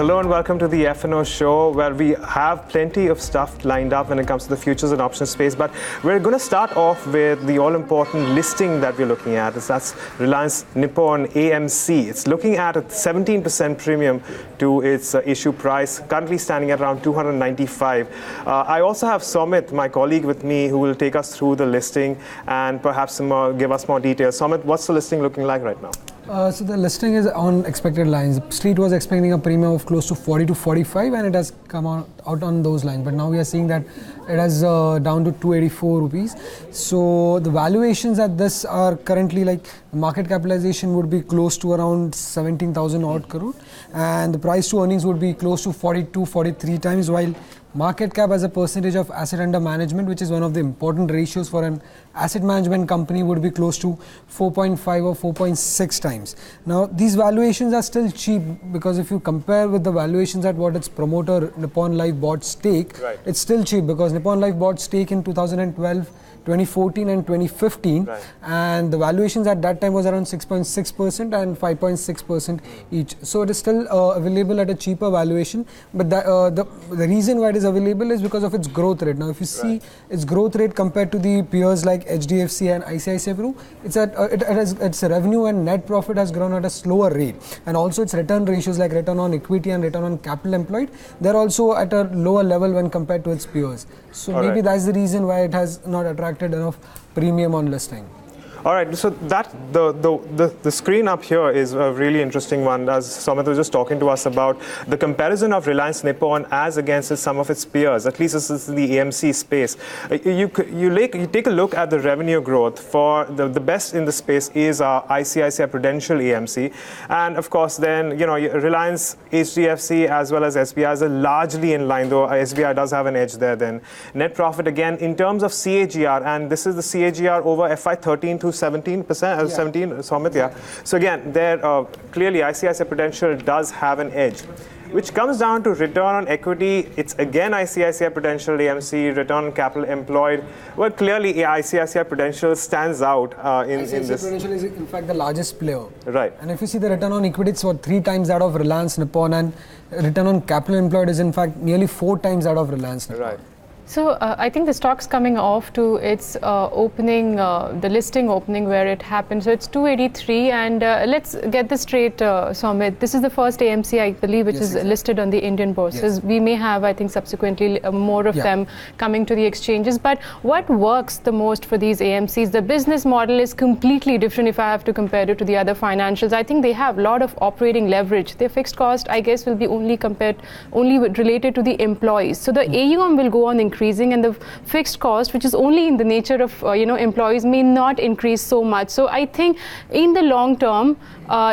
hello and welcome to the F&O Show, where we have plenty of stuff lined up when it comes to the futures and options space. But we're going to start off with the all-important listing that we're looking at. That's Reliance Nippon AMC. It's looking at a 17% premium to its issue price, currently standing at around 295. I also have Somit, my colleague, with me, who will take us through the listing and perhaps give us more details. Somit, what's the listing looking like right now? So the listing is on expected lines. The street was expecting a premium of close to 40 to 45, and it has come out on those lines. But now we are seeing that it has down to 284 rupees. So the valuations at this are currently like market capitalization would be close to around 17,000 odd crore, and the price to earnings would be close to 42, 43 times, while market cap as a percentage of asset under management, which is one of the important ratios for an asset management company, would be close to 4.5 or 4.6 times. Now, these valuations are still cheap, because if you compare with the valuations at what its promoter Nippon Life bought stake, it's still cheap, because Nippon Life bought stake in 2012, 2014 and 2015, and the valuations at that time was around 6.6% and 5.6% each. So it is still available at a cheaper valuation, but the reason why it is available is because of its growth rate. Now, if you see its growth rate compared to the peers like HDFC and ICICI Pru, it's at its revenue and net profit has grown at a slower rate, and also its return ratios like return on equity and return on capital employed, they're also at a lower level when compared to its peers. So maybe that's the reason why it has not attracted enough premium on listing. All right, so that the screen up here is a really interesting one, as Somit was just talking to us about the comparison of Reliance Nippon as against some of its peers. At least this is the AMC space. You take a look at the revenue growth for the best in the space is ICICI Prudential AMC, and of course then Reliance, HDFC as well as SBI are largely in line, though SBI does have an edge there. Then net profit again in terms of CAGR, and this is the CAGR over FY13 to 17%, 17, Somit, So again, there clearly ICICI Prudential does have an edge, which comes down to return on equity. It's again ICICI Prudential AMC, return on capital employed. Well, clearly ICICI Prudential stands out in this. ICICI Prudential is in fact the largest player. Right. And if you see the return on equity, it's 3 times that of Reliance Nippon, and return on capital employed is in fact nearly 4 times that of Reliance Nippon. Right. So I think the stock's coming off to its opening, the listing opening where it happened. So it's 283, and let's get this straight, Somit. This is the first AMC, I believe, which is listed on the Indian bourses. We may have, I think, subsequently more of them coming to the exchanges. But what works the most for these AMCs? The business model is completely different if I have to compare it to the other financials. I think they have a lot of operating leverage. Their fixed cost, I guess, will be only related to the employees. So the AUM will go on increasing, and the fixed cost, which is only in the nature of employees, may not increase so much. So I think in the long term,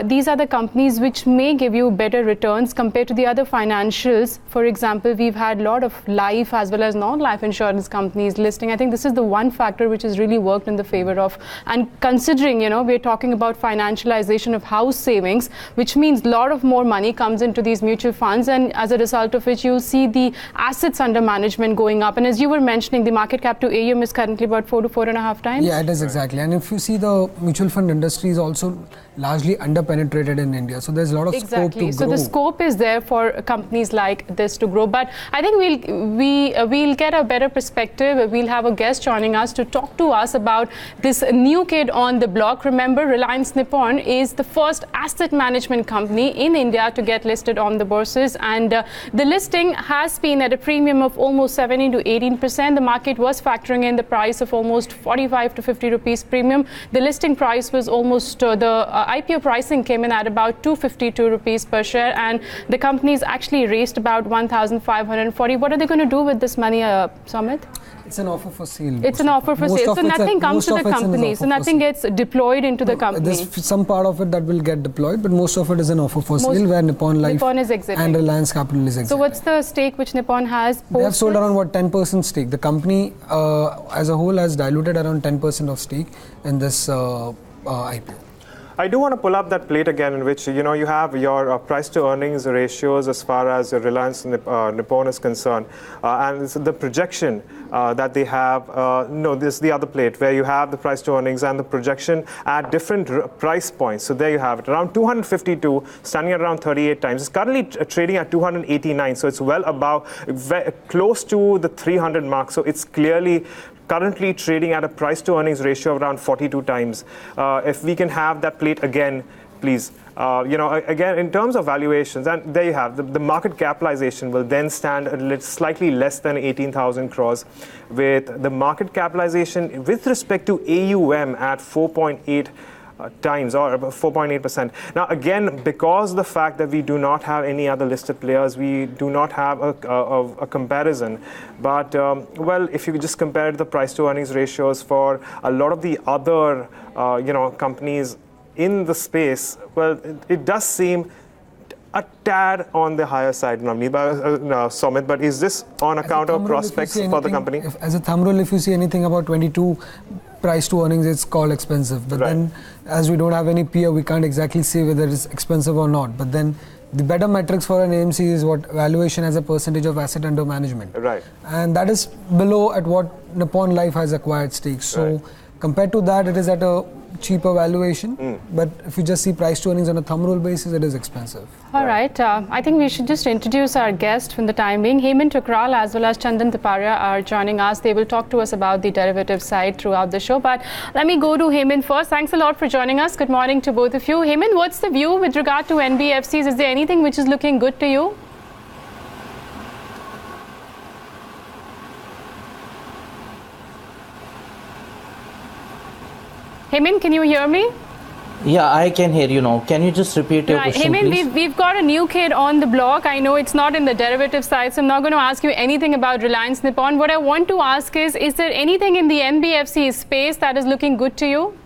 these are the companies which may give you better returns compared to the other financials. For example, we've had a lot of life as well as non-life insurance companies listing. I think this is the one factor which has really worked in the favor of, and considering we're talking about financialization of house savings, which means a lot of more money comes into these mutual funds, and as a result of which you'll see the assets under management going up. And as you were mentioning, the market cap to AUM is currently about 4 to 4.5 times. Yeah, it is exactly. And if you see, the mutual fund industry is also largely under-penetrated in India. So there's a lot of scope to grow. So the scope is there for companies like this to grow. But I think we'll get a better perspective. We'll have a guest joining us to talk to us about this new kid on the block. Remember, Reliance Nippon is the first asset management company in India to get listed on the bourses. And the listing has been at a premium of almost 17 to 18%. The market was factoring in the price of almost 45 to 50 rupees premium. The listing price was almost, the IPO pricing came in at about 252 rupees per share, and the company's actually raised about 1,540. What are they going to do with this money, Somit? It's an offer for sale. It's an offer for sale. So nothing comes to the company. So nothing gets deployed into the company. There's some part of it that will get deployed, but most of it is an offer for sale, where Nippon Life and Reliance Capital is exiting. So what's the stake which Nippon has? They have sold around 10% stake. The company as a whole has diluted around 10% of stake in this IPO. I do want to pull up that plate again, in which you have your price to earnings ratios as far as Reliance Nippon is concerned, and it's the projection that they have. No, this is the other plate where you have the price to earnings and the projection at different price points. So there you have it, around 252, standing at around 38 times. It's currently trading at 289, so it's well above, close to the 300 mark. So it's clearly currently trading at a price to earnings ratio of around 42 times. If we can have that plate again, please. Again, in terms of valuations, and there you have, the market capitalization will then stand slightly less than 18,000 crores, with the market capitalization with respect to AUM at 4.8 times, or 4.8%. Now again, because of the fact that we do not have any other listed players, we do not have a comparison. But well, if you just compare the price to earnings ratios for a lot of the other companies in the space, well, it does seem a tad on the higher side, Navneet, Sumit, but is this on account of prospects for the company? As a thumb rule, if you see anything about 22 price to earnings, it's called expensive. But then, as we don't have any peer, we can't exactly say whether it's expensive or not. But then, the better metrics for an AMC is what valuation as a percentage of asset under management. Right. And that is below at what Nippon Life has acquired stakes. So, compared to that, it is at a cheaper valuation. But if you just see price to earnings on a thumb rule basis, it is expensive. All right. I think we should just introduce our guest from the time being. Hemant Tukral as well as Chandan Tiparia are joining us. They will talk to us about the derivative side throughout the show. But let me go to Hemant first. Thanks a lot for joining us. Good morning to both of you. Hemant, what's the view with regard to NBFCs? Is there anything which is looking good to you? Hemant, can you hear me? Yeah, I can hear you now. Can you just repeat your question, Hemant, please? we've got a new kid on the block. I know it's not in the derivative side, so I'm not going to ask you anything about Reliance Nippon. What I want to ask is there anything in the NBFC space that is looking good to you?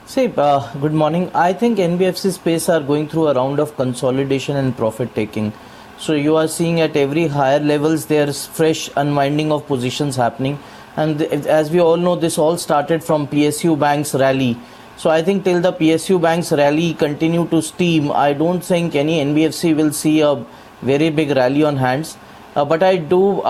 See, good morning. I think NBFC space are going through a round of consolidation and profit taking. So you are seeing at every higher levels, there's fresh unwinding of positions happening. And as we all know, this all started from PSU Bank's rally. So I think till the PSU Bank's rally continue to steam, I don't think any NBFC will see a very big rally on hands. But I do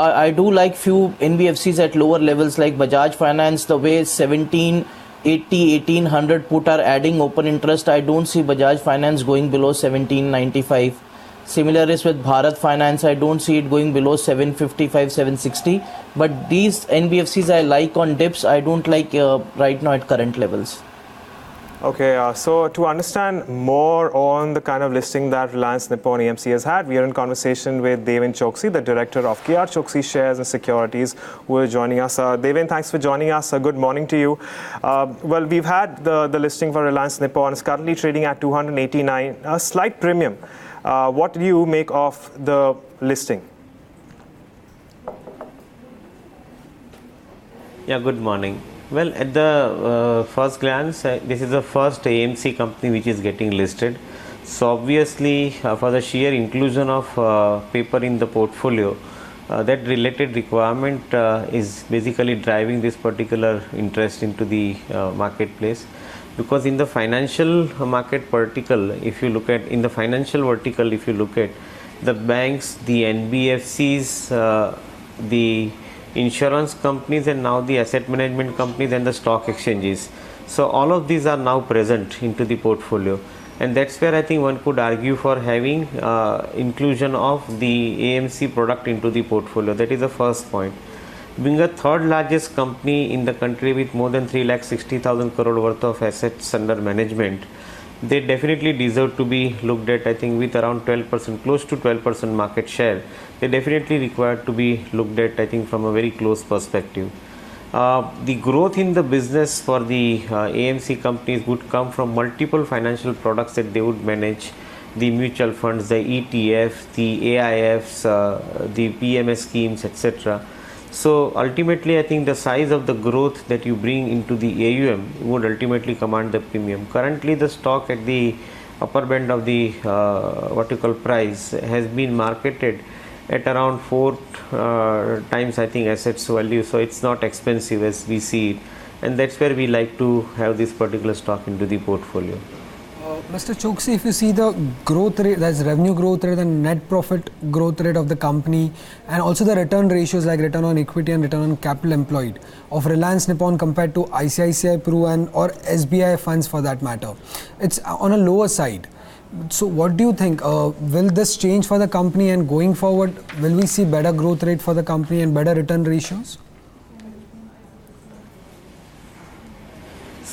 like few NBFCs at lower levels like Bajaj Finance, the way 1780, 1800 put are adding open interest. I don't see Bajaj Finance going below 1795. Similar is with Bharat Finance. I don't see it going below 755, 760. But these NBFCs I like on dips. I don't like right now at current levels. Okay, so to understand more on the kind of listing that Reliance Nippon AMC has had, we are in conversation with Deven Choksey, the director of KR Choksey Shares and Securities, who is joining us. Deven, thanks for joining us. Good morning to you. Well, we've had the listing for Reliance Nippon. It's currently trading at 289, a slight premium. What do you make of the listing? Yeah, good morning. Well, at the first glance, this is the first AMC company which is getting listed. So obviously, for the sheer inclusion of paper in the portfolio, that related requirement is basically driving this particular interest into the marketplace. Because in the financial market vertical, if you look at the banks, the NBFCs, the insurance companies, and now the asset management companies and the stock exchanges. So all of these are now present into the portfolio, and that's where I think one could argue for having inclusion of the AMC product into the portfolio. That is the first point. Being a third largest company in the country with more than 3,60,000 crore worth of assets under management, they definitely deserve to be looked at. I think with around 12%, close to 12% market share, they definitely required to be looked at, I think, from a very close perspective. The growth in the business for the AMC companies would come from multiple financial products that they would manage, the mutual funds, the ETFs, the AIFs, the PMS schemes, etc. So ultimately, I think the size of the growth that you bring into the AUM would ultimately command the premium. Currently, the stock at the upper band of the price has been marketed at around 4 times, I think, assets value. So it's not expensive as we see it. and that's where we like to have this particular stock into the portfolio. Mr. Choksey, if you see the growth rate, that's revenue growth rate and net profit growth rate of the company, and also the return ratios like return on equity and return on capital employed of Reliance Nippon compared to ICICI Pru and or SBI funds for that matter, it's on a lower side. So what do you think? Will this change for the company, and going forward, will we see better growth rate for the company and better return ratios?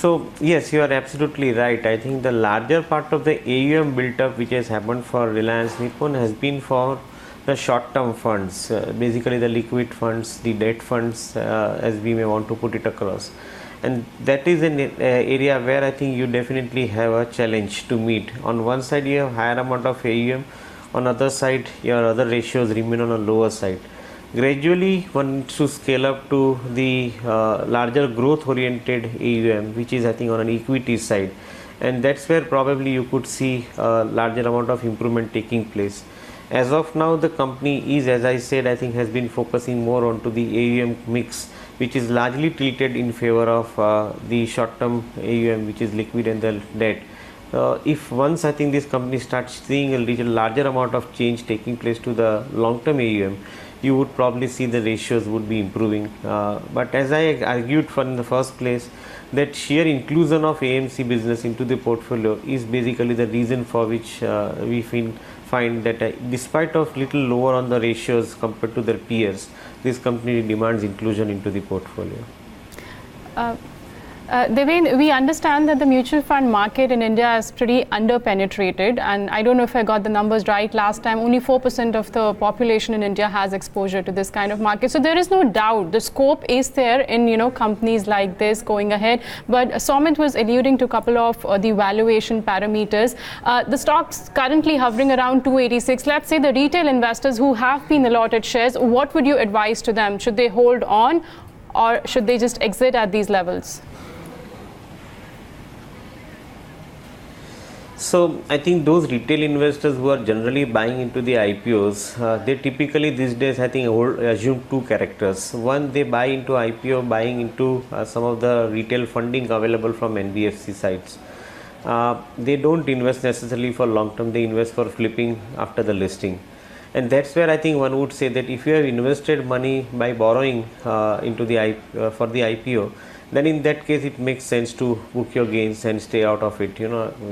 So yes, you are absolutely right. I think the larger part of the AUM built up which has happened for Reliance Nippon has been for the short-term funds, basically the liquid funds, the debt funds, as we may want to put it across. And that is an area where I think you definitely have a challenge to meet. On one side you have higher amount of AUM, on other side your other ratios remain on a lower side. Gradually one needs to scale up to the larger growth oriented AUM, which is I think on an equity side, and that's where probably you could see a larger amount of improvement taking place. As of now the company is, as I said, I think has been focusing more onto the AUM mix, which is largely tilted in favor of the short term AUM, which is liquid and the debt. If once I think this company starts seeing a little larger amount of change taking place to the long term AUM, you would probably see the ratios would be improving. But as I argued from the first place, that sheer inclusion of AMC business into the portfolio is basically the reason for which we find that despite of little lower on the ratios compared to their peers, this company demands inclusion into the portfolio. Deven, we understand that the mutual fund market in India is pretty under-penetrated, and I don't know if I got the numbers right last time, only 4% of the population in India has exposure to this kind of market. So there is no doubt the scope is there in companies like this going ahead. But Somit was alluding to a couple of the valuation parameters. The stock's currently hovering around 286. Let's say the retail investors who have been allotted shares, what would you advise to them? Should they hold on, or should they just exit at these levels? So I think those retail investors who are generally buying into the IPOs, they typically these days I think assume two characters. One, they buy into IPO, buying into some of the retail funding available from NBFC sites. They don't invest necessarily for long term, they invest for flipping after the listing. And that's where I think one would say that if you have invested money by borrowing into the for the IPO, then in that case it makes sense to book your gains and stay out of it.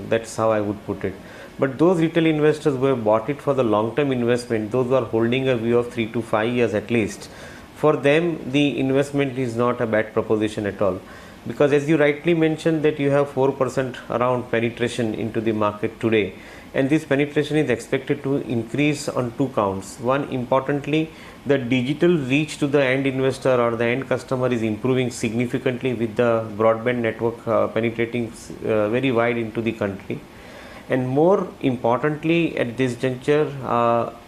That's how I would put it. But those retail investors who have bought it for the long term investment, those who are holding a view of 3 to 5 years at least, for them the investment is not a bad proposition at all. Because as you rightly mentioned that you have 4% around penetration into the market today, and this penetration is expected to increase on two counts. One, importantly, the digital reach to the end investor or the end customer is improving significantly with the broadband network penetrating very wide into the country. And more importantly, at this juncture,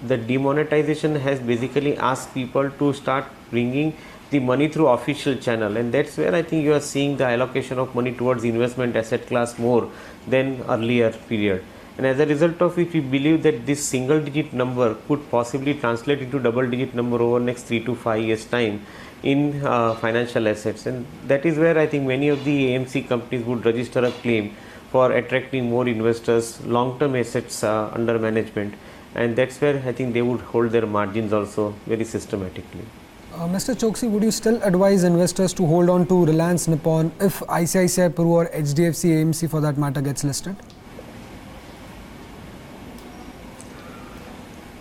the demonetization has basically asked people to start bringing the money through official channel, and that's where I think you are seeing the allocation of money towards investment asset class more than earlier period. And as a result of it, we believe that this single digit number could possibly translate into double digit number over next 3 to 5 years time in financial assets. And that is where I think many of the AMC companies would register a claim for attracting more investors, long term assets under management, and that's where I think they would hold their margins also very systematically. Mr. Choksey, would you still advise investors to hold on to Reliance Nippon if ICICI Pru or HDFC AMC for that matter gets listed?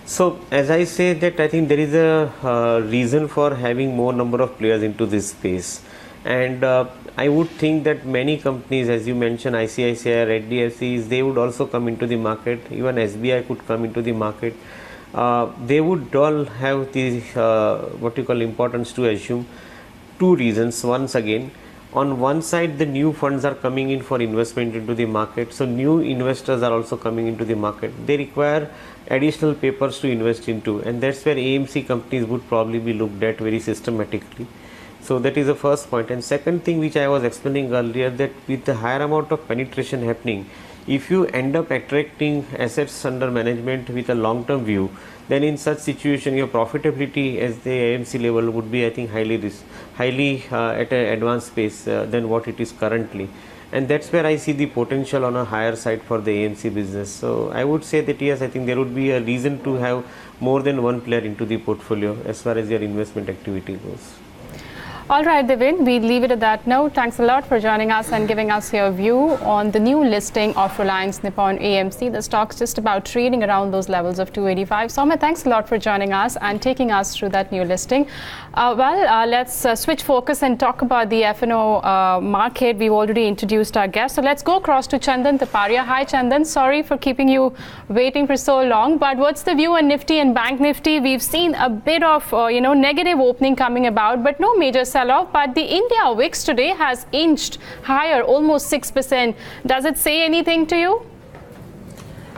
So as I say that I think there is a reason for having more number of players into this space, and I would think that many companies, as you mentioned, ICICI or HDFCs, they would also come into the market. Even SBI could come into the market. They would all have the what you call importance to assume. Two reasons. Once again, on one side the new funds are coming in for investment into the market, so new investors are also coming into the market. They require additional papers to invest into, and that's where AMC companies would probably be looked at very systematically. So that is the first point. And second thing which I was explaining earlier, that with the higher amount of penetration happening, if you end up attracting assets under management with a long term view, then in such situation your profitability as the AMC level would be, I think, highly at an advanced pace than what it is currently. And that's where I see the potential on a higher side for the AMC business. So I would say that yes, I think there would be a reason to have more than one player into the portfolio as far as your investment activity goes. All right, Deven, we leave it at that note. Thanks a lot for joining us and giving us your view on the new listing of Reliance Nippon AMC. The stock's just about trading around those levels of 285. Soumya, thanks a lot for joining us and taking us through that new listing. Let's switch focus and talk about the F&O market. We've already introduced our guest. So let's go across to Chandan Taparia. Hi, Chandan. Sorry for keeping you waiting for so long, but what's the view on Nifty and Bank Nifty? We've seen a bit of, negative opening coming about, but no major sell-off. But the India VIX today has inched higher, almost 6%. Does it say anything to you?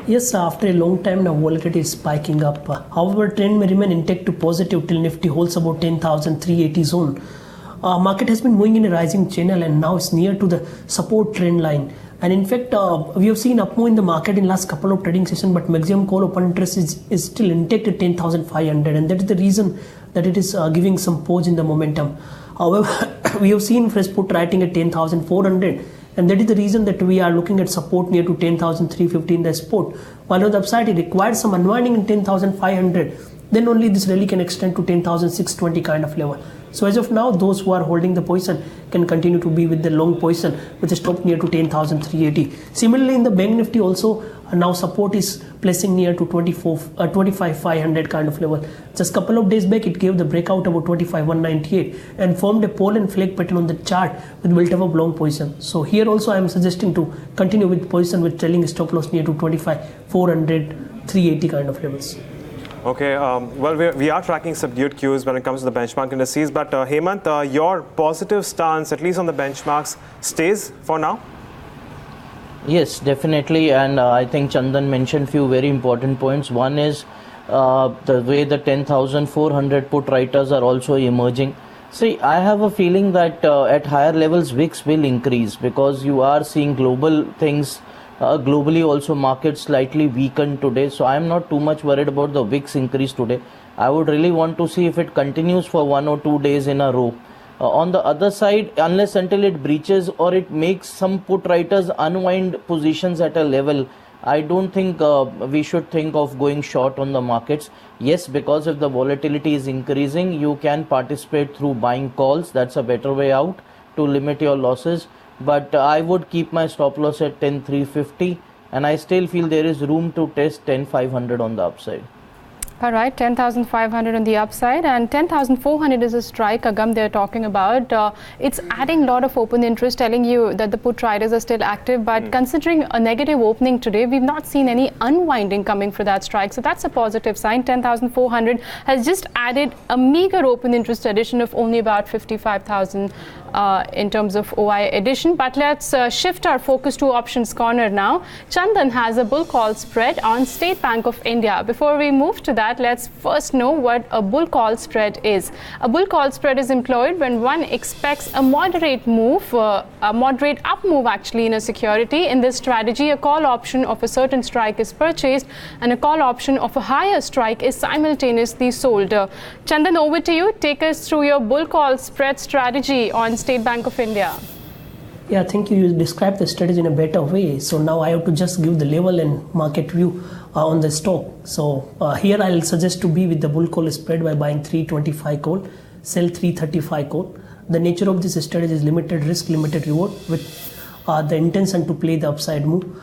Yes, after a long time now volatility is spiking up. However, trend may remain intact to positive till Nifty holds about 10,380 zone. Market has been moving in a rising channel and now it's near to the support trend line. And in fact, we have seen up move in the market in last couple of trading sessions, but maximum call open interest is still intact at 10,500, and that is the reason that it is giving some pause in the momentum. However, we have seen fresh put writing at 10,400. And that is the reason that we are looking at support near to 10,350 in the spot. While on the upside, it requires some unwinding in 10,500. Then only this rally can extend to 10,620 kind of level. So as of now, those who are holding the position can continue to be with the long position, which is stop near to 10,380. Similarly, in the Bank Nifty also, now support is placing near to 25,500 kind of level. Just couple of days back, it gave the breakout about 25,198 and formed a pole and flag pattern on the chart with built up a long position. So here also I am suggesting to continue with position with trailing stop loss near to 25,400, 380 kind of levels. Okay, we are tracking subdued cues when it comes to the benchmark indices, but Hemant, your positive stance, at least on the benchmarks, stays for now? Yes, definitely, and I think Chandan mentioned few very important points. One is the way the 10,400 put writers are also emerging. See, I have a feeling that at higher levels VIX will increase because you are seeing global things. Globally also markets slightly weakened today, so I am not too much worried about the VIX increase today. I would really want to see if it continues for 1 or 2 days in a row. On the other side, unless until it breaches or it makes some put writers unwind positions at a level, I don't think we should think of going short on the markets. Yes, because if the volatility is increasing, you can participate through buying calls. That's a better way out to limit your losses. But I would keep my stop loss at 10,350 and I still feel there is room to test 10,500 on the upside. All right, 10,500 on the upside and 10,400 is a strike, Agam, they're talking about. It's adding a lot of open interest, telling you that the put riders are still active, but considering a negative opening today, we've not seen any unwinding coming for that strike. So that's a positive sign. 10,400 has just added a meager open interest addition of only about 55,000 in terms of OI addition. But let's shift our focus to options corner now. Chandan has a bull call spread on State Bank of India. Before we move to that, let's first know what a bull call spread is. A bull call spread is employed when one expects a moderate move, a moderate up move actually in a security. In this strategy, a call option of a certain strike is purchased and a call option of a higher strike is simultaneously sold. Chandan, over to you. Take us through your bull call spread strategy on State Bank of India. Yeah, I think you described the strategy in a better way. So now I have to just give the level and market view on the stock. So here I'll suggest to be with the bull call spread by buying 325 call, sell 335 call. The nature of this strategy is limited risk, limited reward with the intention to play the upside move.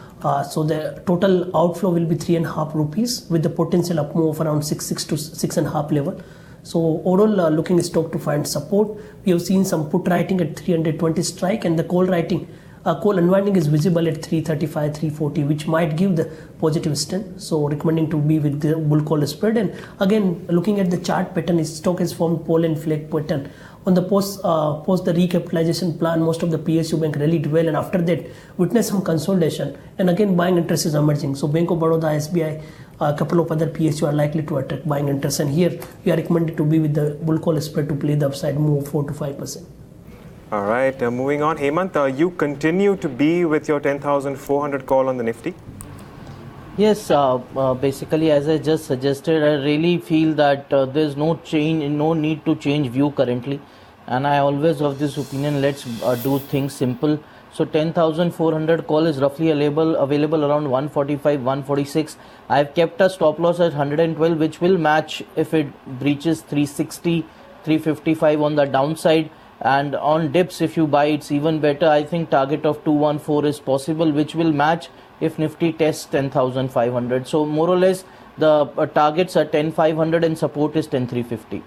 So the total outflow will be 3.5 rupees with the potential up move of around 6 to 6.5 level. So overall looking stock to find support. We have seen some put writing at 320 strike and the call writing, call unwinding is visible at 335, 340, which might give the positive strength. So recommending to be with the bull call spread. And again, looking at the chart pattern, stock has formed pole and flag pattern. On the post the recapitalization plan, most of the PSU bank rallied well, and after that witnessed some consolidation. And again, buying interest is emerging. So Bank of Baroda, SBI, a couple of other PSU are likely to attract buying interest. And here we are recommended to be with the bull call spread to play the upside move of 4 to 5%. All right, moving on. Hemant, you continue to be with your 10,400 call on the Nifty? Yes, basically, as I just suggested, I really feel that there's no need to change view currently, and I always of this opinion. Let's do things simple. So 10,400 call is roughly available around 145, 146. I've kept a stop loss at 112, which will match if it breaches 360, 355 on the downside. And on dips, if you buy, it's even better. I think target of 214 is possible, which will match if Nifty tests 10,500. So more or less the targets are 10,500 and support is 10,350.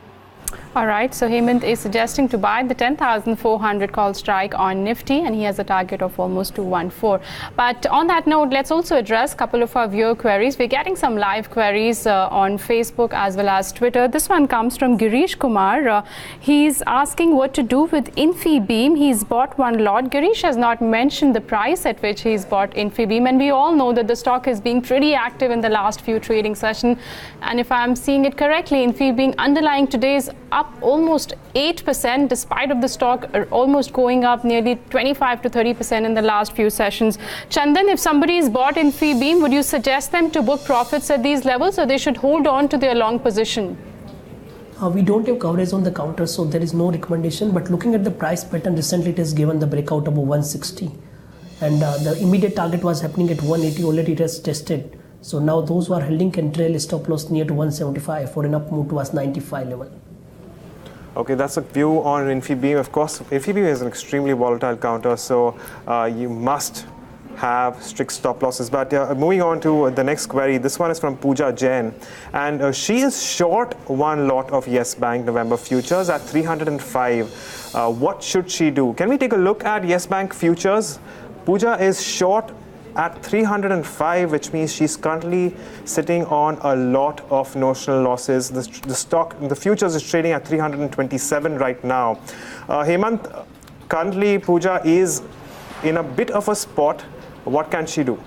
All right, so Hemant is suggesting to buy the 10,400 call strike on Nifty, and he has a target of almost 214. But on that note, let's also address a couple of our viewer queries. We're getting some live queries on Facebook as well as Twitter. This one comes from Girish Kumar. He's asking what to do with Infibeam. He's bought one lot. Girish has not mentioned the price at which he's bought Infibeam, and we all know that the stock has been pretty active in the last few trading sessions. And if I'm seeing it correctly, Infibeam underlying today is up almost 8% despite of the stock almost going up nearly 25 to 30% in the last few sessions. Chandan, if somebody is bought in Infibeam, would you suggest them to book profits at these levels, or they should hold on to their long position? We don't have coverage on the counter, so there is no recommendation. But looking at the price pattern, recently it has given the breakout above 160. And the immediate target was happening at 180, already it has tested. So now those who are holding can trail stop loss near to 175 for an up move towards 95 level. Okay, that's a view on Infibeam. Of course, Infibeam is an extremely volatile counter, so you must have strict stop losses. But moving on to the next query, this one is from Pooja Jain, and she is short one lot of Yes Bank November futures at 305. What should she do? Can we take a look at Yes Bank futures? Pooja is short at 305, which means she's currently sitting on a lot of notional losses. The stock, the futures is trading at 327 right now. Hemant, currently Pooja is in a bit of a spot. What can she do?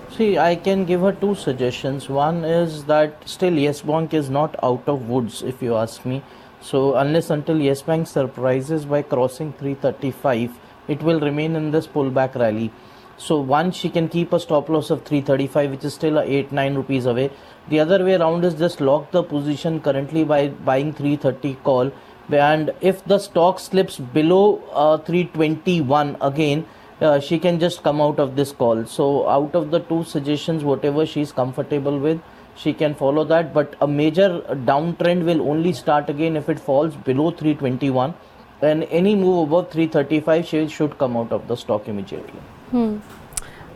See, I can give her two suggestions. One is that still Yes Bank is not out of woods, if you ask me. So unless until Yes Bank surprises by crossing 335, it will remain in this pullback rally. So one, she can keep a stop loss of 335, which is still 8-9 rupees away. The other way around is just lock the position currently by buying 330 call. And if the stock slips below 321 again, she can just come out of this call. So out of the two suggestions, whatever she's comfortable with, she can follow that. But a major downtrend will only start again if it falls below 321. And any move above 335, she should come out of the stock immediately.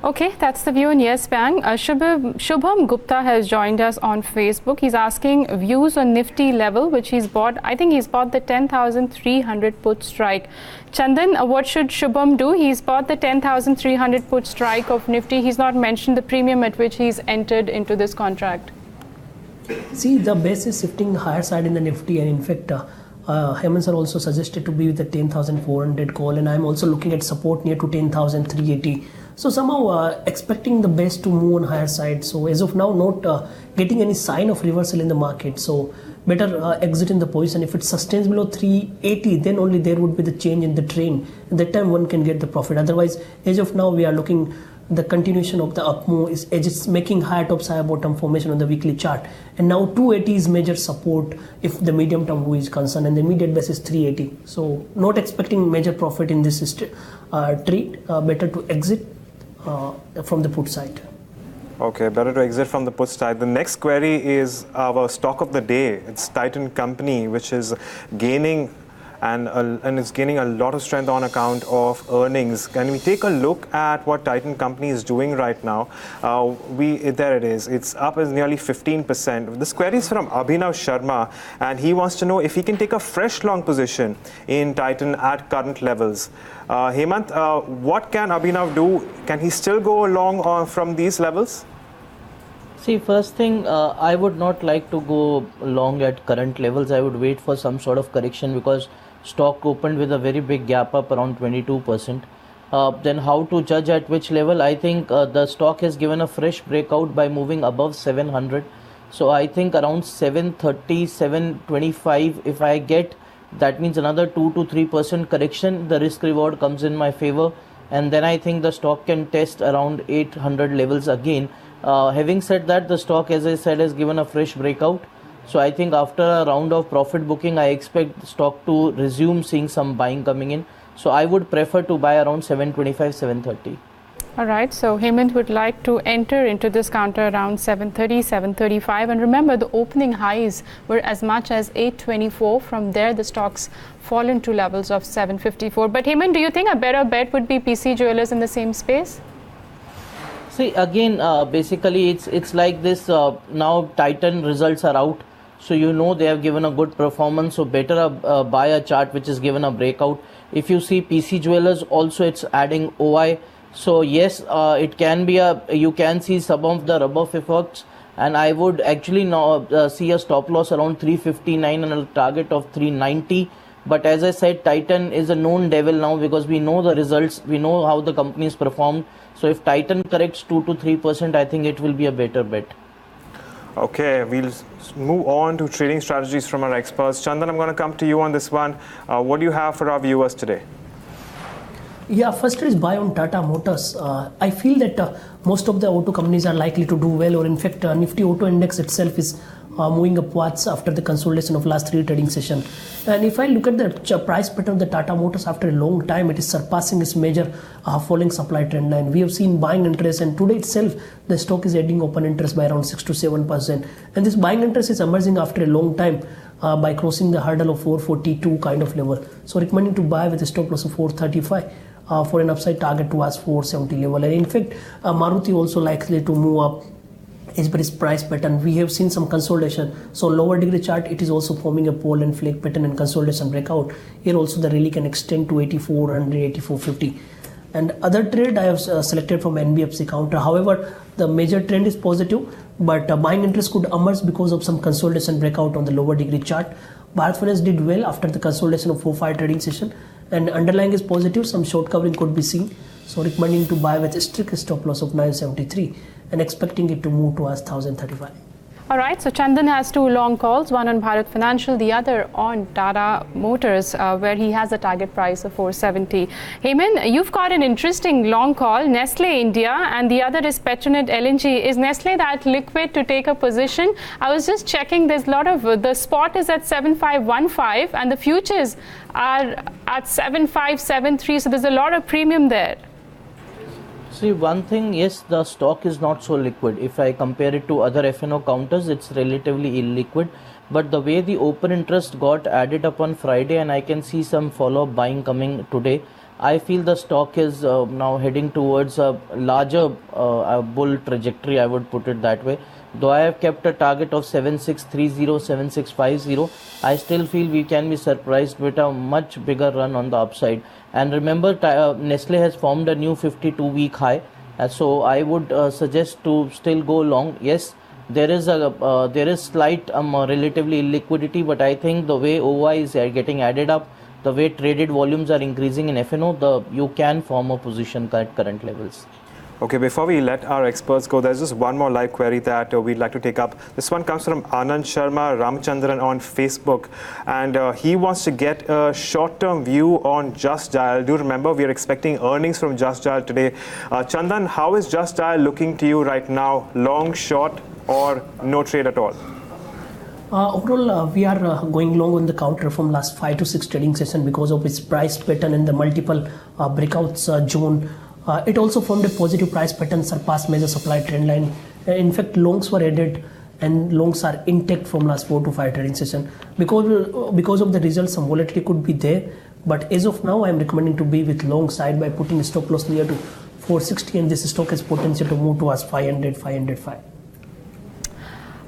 Okay, that's the view in Yes Bank. Shubham Gupta has joined us on Facebook. He's asking views on Nifty level, which he's bought. I think he's bought the 10,300 put strike. Chandan, what should Shubham do? He's bought the 10,300 put strike of Nifty. He's not mentioned the premium at which he's entered into this contract. See, the base is shifting higher side in the Nifty, and in fact, Hemant sir also suggested to be with the 10,400 call, and I'm also looking at support near to 10,380. So somehow expecting the base to move on higher side. So as of now, not getting any sign of reversal in the market. So better exit in the position. If it sustains below 380, then only there would be the change in the trend. At that time, one can get the profit. Otherwise, as of now, we are looking the continuation of the up move is edge is making higher tops, higher bottom formation on the weekly chart, and now 280 is major support if the medium term move is concerned, and the immediate base is 380. So not expecting major profit in this trade. Better to exit from the put side. Okay, better to exit from the put side. The next query is our stock of the day. It's Titan Company, which is gaining and it's gaining a lot of strength on account of earnings. Can we take a look at what Titan Company is doing right now? There it is. It's up as nearly 15%. This query is from Abhinav Sharma, and he wants to know if he can take a fresh long position in Titan at current levels. Hemant, what can Abhinav do? Can he still go along from these levels? See, first thing, I would not like to go long at current levels. I would wait for some sort of correction because stock opened with a very big gap up around 22%. Then how to judge at which level? I think the stock has given a fresh breakout by moving above 700. So I think around 730, 725, if I get, that means another 2 to 3% correction, the risk reward comes in my favor. And then I think the stock can test around 800 levels again. Having said that, the stock, as I said, has given a fresh breakout. So I think after a round of profit booking, I expect the stock to resume seeing some buying coming in. So I would prefer to buy around 725, 730. All right, so Hemant would like to enter into this counter around 730, 735. And remember, the opening highs were as much as 824. From there, the stocks fallen to levels of 754. But Hemant, do you think a better bet would be PC Jewelers in the same space? See, again, basically, it's like this. Now, Titan results are out. So, you know, they have given a good performance. So, better buy a chart which is given a breakout. If you see PC Jewelers, also it's adding OI. So yes, it can be you can see some of the rub-off effects, and I would actually now see a stop loss around 359 and a target of 390. But as I said, Titan is a known devil now because we know the results, we know how the company is performed. So if Titan corrects 2 to 3%, I think it will be a better bet. Okay, we'll move on to trading strategies from our experts. Chandan, I'm going to come to you on this one. What do you have for our viewers today? Yeah, first is buy on Tata Motors. I feel that most of the auto companies are likely to do well, or in fact, Nifty Auto Index itself is moving upwards after the consolidation of last 3 trading session. And if I look at the price pattern of the Tata Motors after a long time, it is surpassing its major falling supply trend line. We have seen buying interest, and today itself, the stock is adding open interest by around 6 to 7%. And this buying interest is emerging after a long time by crossing the hurdle of 442 kind of level. So recommending to buy with a stop loss of 435. For an upside target towards 470 level. And in fact, Maruti also likely to move up as per its price pattern. We have seen some consolidation. So lower degree chart, it is also forming a pole and flake pattern and consolidation breakout. Here also the rally can extend to 8400, 8450. And other trade I have selected from NBFC counter. However, the major trend is positive, but buying interest could emerge because of some consolidation breakout on the lower degree chart. Bharat Finance did well after the consolidation of 4-5 trading session. And underlying is positive, some short covering could be seen. So recommending to buy with a strict stop loss of 973 and expecting it to move towards 1035. All right, so Chandan has 2 long calls, one on Bharat Financial, the other on Tata Motors, where he has a target price of 470. Heyman, you've got an interesting long call, Nestle India, and the other is Petronet LNG. Is Nestle that liquid to take a position? I was just checking, there's a lot of, the spot is at 7515 and the futures are at 7573, so there's a lot of premium there. See, one thing, yes, the stock is not so liquid. If I compare it to other F&O counters, it's relatively illiquid. But the way the open interest got added up on Friday, and I can see some follow-up buying coming today, I feel the stock is now heading towards a larger bull trajectory, I would put it that way. Though I have kept a target of 7630, 7650, I still feel we can be surprised with a much bigger run on the upside. And remember, Nestle has formed a new 52-week high. So I would suggest to still go long. Yes, there is slight relatively illiquidity, but I think the way OI is getting added up, the way traded volumes are increasing in F&O, you can form a position at current levels. Okay, before we let our experts go, there's just one more live query that we'd like to take up. This one comes from Anand Sharma Ramachandran on Facebook, and he wants to get a short-term view on Just Dial. Do remember, we are expecting earnings from Just Dial today. Chandan, how is Just Dial looking to you right now? Long, short, or no trade at all? Overall, we are going long on the counter from last 5 to 6 trading session because of its price pattern and the multiple breakouts zone. It also formed a positive price pattern, surpassed major supply trend line. In fact, longs were added and longs are intact from last 4 to 5 trading session. Because of the results, some volatility could be there. But as of now, I am recommending to be with long side by putting a stop loss near to 460, and this stock has potential to move towards 500, 505.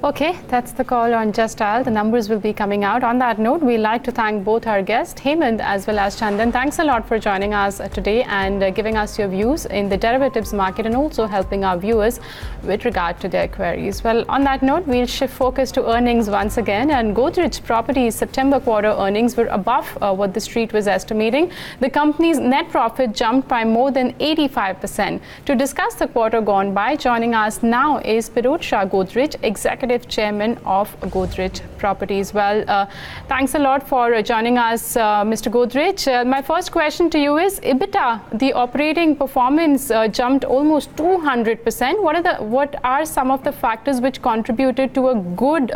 Okay, that's the call on Just Dial. The numbers will be coming out. On that note, we'd like to thank both our guests, Hemant as well as Chandan. Thanks a lot for joining us today and giving us your views in the derivatives market and also helping our viewers with regard to their queries. Well, on that note, we'll shift focus to earnings once again. And Godrej Properties September quarter earnings were above what the street was estimating. The company's net profit jumped by more than 85%. To discuss the quarter gone by, joining us now is Pirojsha Godrej, Executive Executive Chairman of Godrej Properties. Well, thanks a lot for joining us, Mr. Godrej. My first question to you is EBITDA, the operating performance jumped almost 200%. What are some of the factors which contributed to a good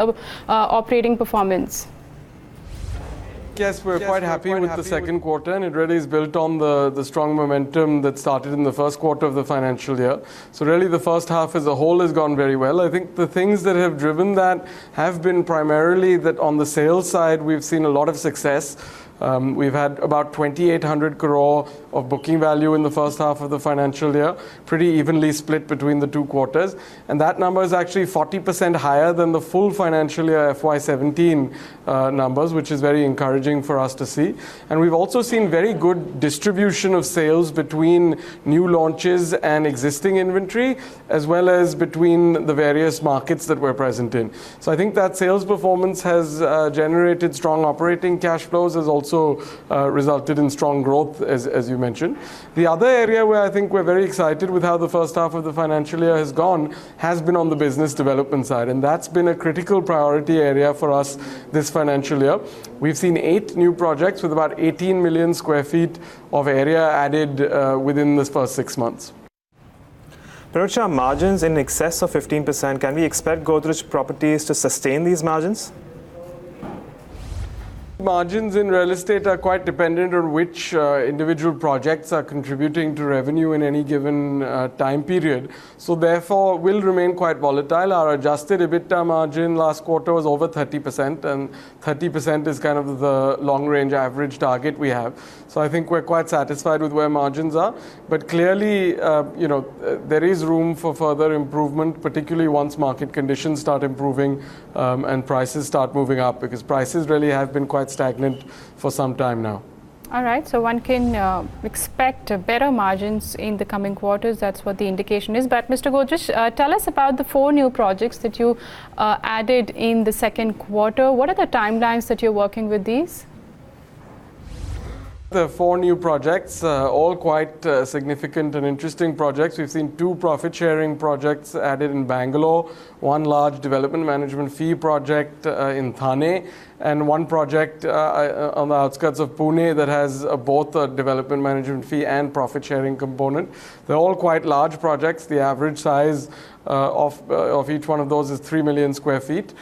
operating performance? Yes, we're quite happy with the second quarter, and it really is built on the strong momentum that started in the first quarter of the financial year. So really the first half as a whole has gone very well. I think the things that have driven that have been primarily that on the sales side we've seen a lot of success. We've had about 2,800 crore of booking value in the first half of the financial year, pretty evenly split between the two quarters. And that number is actually 40% higher than the full financial year FY17 numbers, which is very encouraging for us to see. And we've also seen very good distribution of sales between new launches and existing inventory, as well as between the various markets that we're present in. So I think that sales performance has generated strong operating cash flows, has also resulted in strong growth, as you mentioned. The other area where I think we're very excited with how the first half of the financial year has gone has been on the business development side, and that's been a critical priority area for us this financial year. We've seen 8 new projects with about 18 million square feet of area added within the first 6 months. Pirojsha, margins in excess of 15%. Can we expect Godrej Properties to sustain these margins? Margins in real estate are quite dependent on which individual projects are contributing to revenue in any given time period. So therefore will remain quite volatile. Our adjusted EBITDA margin last quarter was over 30%, and 30% is kind of the long range average target we have. So I think we're quite satisfied with where margins are. But clearly, there is room for further improvement, particularly once market conditions start improving and prices start moving up, because prices really have been quite stagnant for some time now. All right, so one can expect better margins in the coming quarters. That's what the indication is. But Mr. Godrej, tell us about the 4 new projects that you added in the second quarter. What are the timelines that you're working with these? The 4 new projects, all quite significant and interesting projects. We've seen 2 profit-sharing projects added in Bangalore, 1 large development management fee project in Thane, and 1 project on the outskirts of Pune that has both a development management fee and profit-sharing component. They're all quite large projects. The average size of each one of those is 3 million square feet.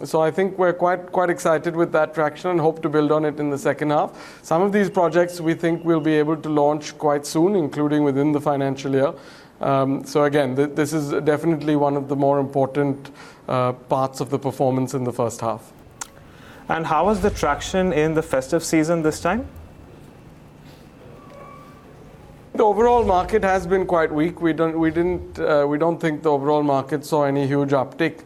So I think we're quite excited with that traction and hope to build on it in the second half. Some of these projects we think we'll be able to launch quite soon, including within the financial year. So again, this is definitely one of the more important parts of the performance in the first half. And how was the traction in the festive season this time? The overall market has been quite weak. We don't think the overall market saw any huge uptick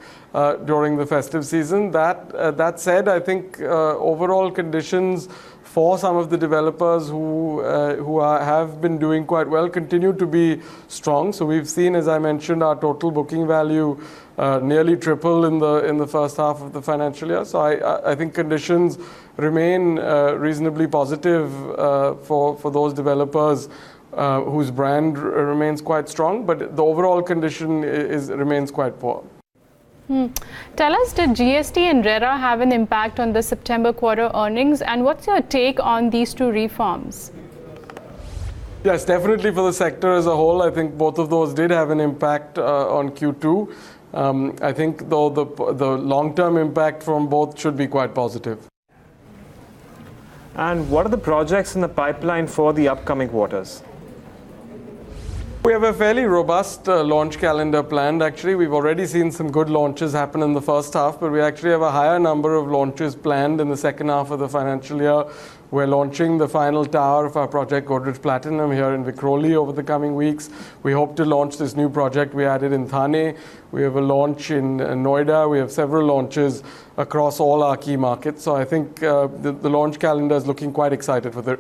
during the festive season. That said, I think overall conditions for some of the developers who have been doing quite well continue to be strong. So we've seen, as I mentioned, our total booking value nearly triple in the first half of the financial year. So I think conditions remain reasonably positive for those developers whose brand remains quite strong, but the overall condition remains quite poor. Tell us, did GST and RERA have an impact on the September quarter earnings, and what's your take on these 2 reforms? Yes, definitely for the sector as a whole, I think both of those did have an impact on Q2. I think though the long-term impact from both should be quite positive. And what are the projects in the pipeline for the upcoming quarters? We have a fairly robust launch calendar planned. Actually, we've already seen some good launches happen in the first half, but we actually have a higher number of launches planned in the second half of the financial year. We're launching the final tower of our project Godrej Platinum here in Vikhroli over the coming weeks. We hope to launch this new project we added in Thane. We have a launch in Noida. We have several launches across all our key markets. So I think the launch calendar is looking quite exciting for the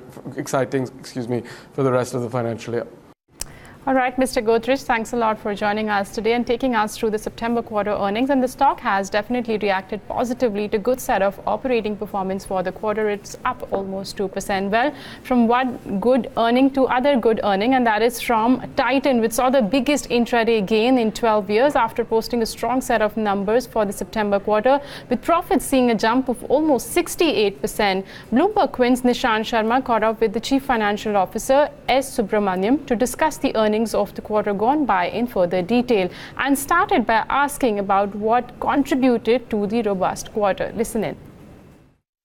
rest of the financial year. All right, Mr. Godrej, thanks a lot for joining us today and taking us through the September quarter earnings. And the stock has definitely reacted positively to good set of operating performance for the quarter. It's up almost 2%. Well, from one good earning to other good earning, and that is from Titan, which saw the biggest intraday gain in 12 years after posting a strong set of numbers for the September quarter, with profits seeing a jump of almost 68%. BloombergQuint's Nishant Sharma caught up with the Chief Financial Officer, S. Subramaniam, to discuss the earnings of the quarter gone by in further detail, and started by asking about what contributed to the robust quarter. Listen in.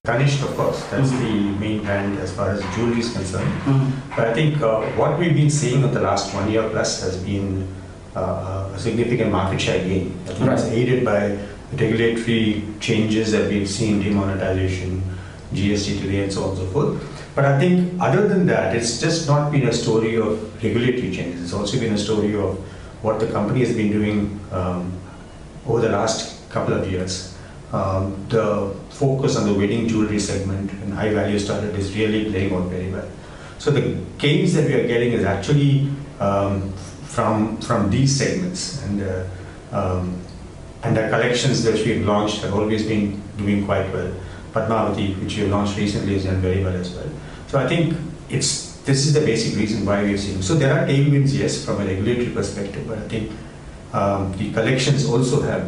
Tanishq, of course, that's the main brand as far as jewelry is concerned. But I think what we've been seeing in the last 1 year plus has been a significant market share gain. I think it's aided by regulatory changes that we've seen, demonetization, GST today, and so on and so forth. But I think other than that, it's just not been a story of regulatory changes. It's also been a story of what the company has been doing over the last couple of years. The focus on the wedding jewelry segment and high value studded is really playing out very well. So the gains that we are getting is actually from these segments, and the collections that we've launched have always been doing quite well. Padmavati, which we launched recently, has done very well as well. So I think this is the basic reason why we are seeing. So there are tailwinds, yes, from a regulatory perspective, but I think the collections also have,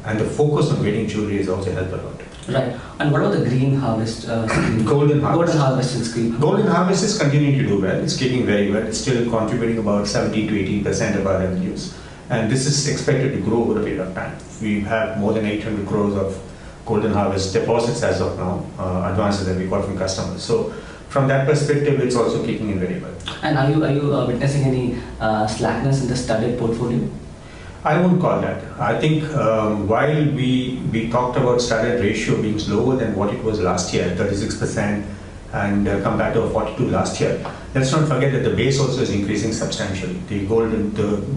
and the focus on wedding jewelry has also helped a lot. Right. And what about the green harvest scheme? Golden harvest. Golden harvest scheme. Golden harvest is continuing to do well. It's kicking very well. It's still contributing about 17 to 18% of our revenues. And this is expected to grow over a period of time. We have more than 800 crores of Golden Harvest deposits as of now, advances that we got from customers. So from that perspective, it's also kicking in very well. And are you witnessing any slackness in the studded portfolio? I won't call that. I think while we talked about studded ratio being lower than what it was last year, 36%, and compared to 42 last year, let's not forget that the base also is increasing substantially. The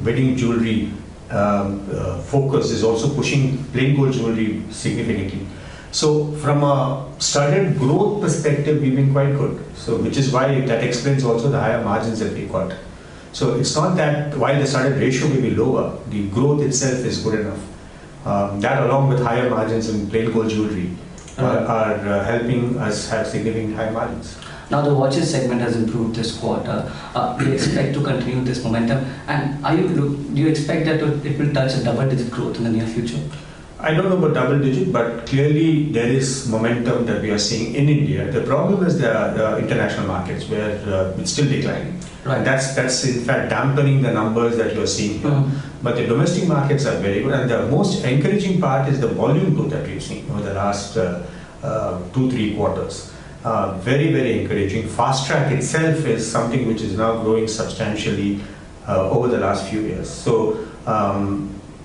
wedding jewelry focus is also pushing plain gold jewelry significantly. So from a studded growth perspective, we've been quite good. So which is why that explains also the higher margins that we got. So it's not that while the studded ratio may be lower, the growth itself is good enough. That along with higher margins in plain gold jewelry are helping us have significant high margins. Now the watches segment has improved this quarter. Do you expect to continue this momentum? And do you expect that it will touch a double-digit growth in the near future? I don't know about double-digit, but clearly there is momentum that we are seeing in India. The problem is the international markets where it's still declining. Right. That's in fact dampening the numbers that you're seeing here. But the domestic markets are very good, and the most encouraging part is the volume growth that we've seen over the last 2-3 quarters. Very, very encouraging. Fast Track itself is something which is now growing substantially over the last few years. So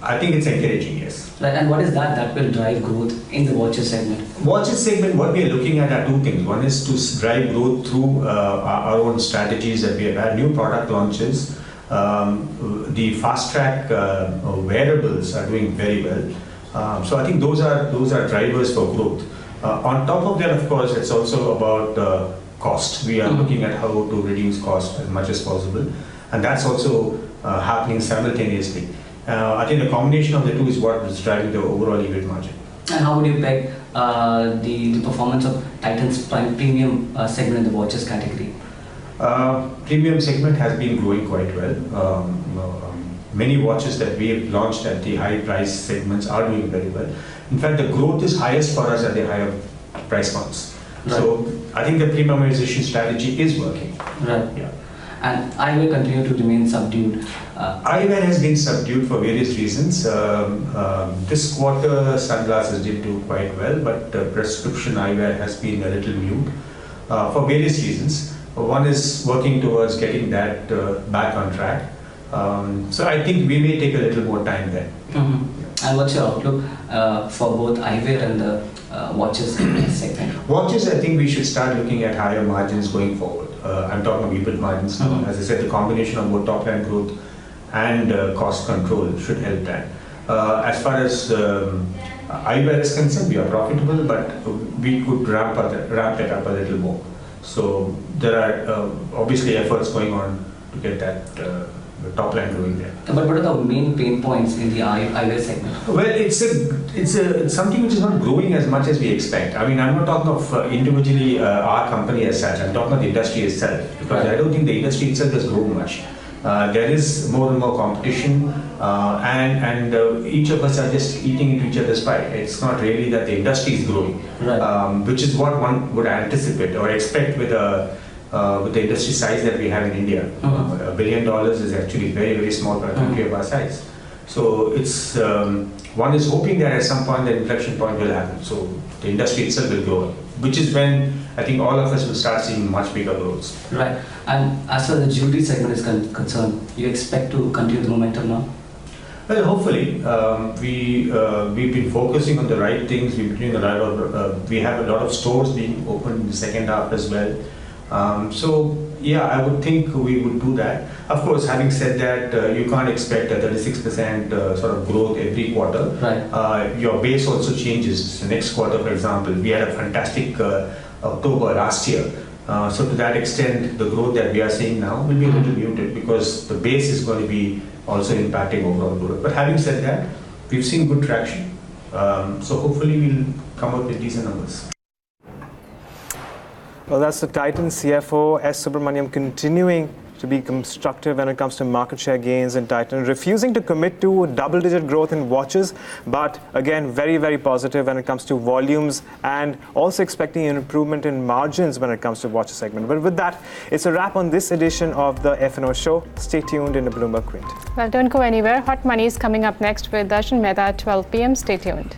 I think it's encouraging, yes. Right, and what is that will drive growth in the watches segment? Watches segment, what we are looking at are two things. One is to drive growth through our own strategies that we have had, new product launches. The Fast Track wearables are doing very well. So I think those are drivers for growth. On top of that, of course, it's also about cost. We are looking at how to reduce cost as much as possible, and that's also happening simultaneously. I think the combination of the two is what is driving the overall EBIT margin. And how would you peg the performance of Titan's premium segment in the watches category? Premium segment has been growing quite well. Many watches that we have launched at the high price segments are doing very well. In fact, the growth is highest for us at the higher price points. Right. So I think the premiumization strategy is working. Right. Yeah. And eyewear continue to remain subdued. Eyewear has been subdued for various reasons. This quarter, sunglasses did do quite well, but prescription eyewear has been a little mute for various reasons. One is working towards getting that back on track. So I think we may take a little more time there. And what's your outlook for both eyewear and the watches segment? Watches, I think we should start looking at higher margins going forward. I'm talking about EBIT margins now. As I said, the combination of both top line growth and cost control should help that. As far as eyewear is concerned, we are profitable, but we could ramp that up a little more. So there are obviously efforts going on to get that top line growing there. But what are the main pain points in the eyewear segment? Well, it's something which is not growing as much as we expect. I mean, I'm not talking of individually our company as such. I'm talking about the industry itself, because I don't think the industry itself has grown much. There is more and more competition, and each of us are just eating into each other's pie. It's not really that the industry is growing, which is what one would anticipate or expect with the industry size that we have in India. $1 billion is actually very, very small for a country of our size. So it's one is hoping that at some point the inflection point will happen. So the industry itself will grow, which is when I think all of us will start seeing much bigger growths. Right. And as far as the jewelry segment is concerned, you expect to continue the momentum now? Well, hopefully. We've been focusing on the right things. We've been doing we have a lot of stores being opened in the second half as well. So yeah, I would think we would do that. Of course, having said that, you can't expect a 36% sort of growth every quarter. Right. Your base also changes. The next quarter, for example, we had a fantastic October last year. So to that extent, the growth that we are seeing now will be a little muted because the base is going to be also impacting overall growth. But having said that, we've seen good traction. So hopefully we'll come up with decent numbers. Well, that's the Titan CFO, S. Subramaniam, continuing to be constructive when it comes to market share gains in Titan, refusing to commit to double-digit growth in watches, but again, very, very positive when it comes to volumes and also expecting an improvement in margins when it comes to watch segment. But with that, it's a wrap on this edition of the F&O Show. Stay tuned in the BloombergQuint. Well, don't go anywhere. Hot Money is coming up next with Darshan Mehta at 12 p.m. Stay tuned.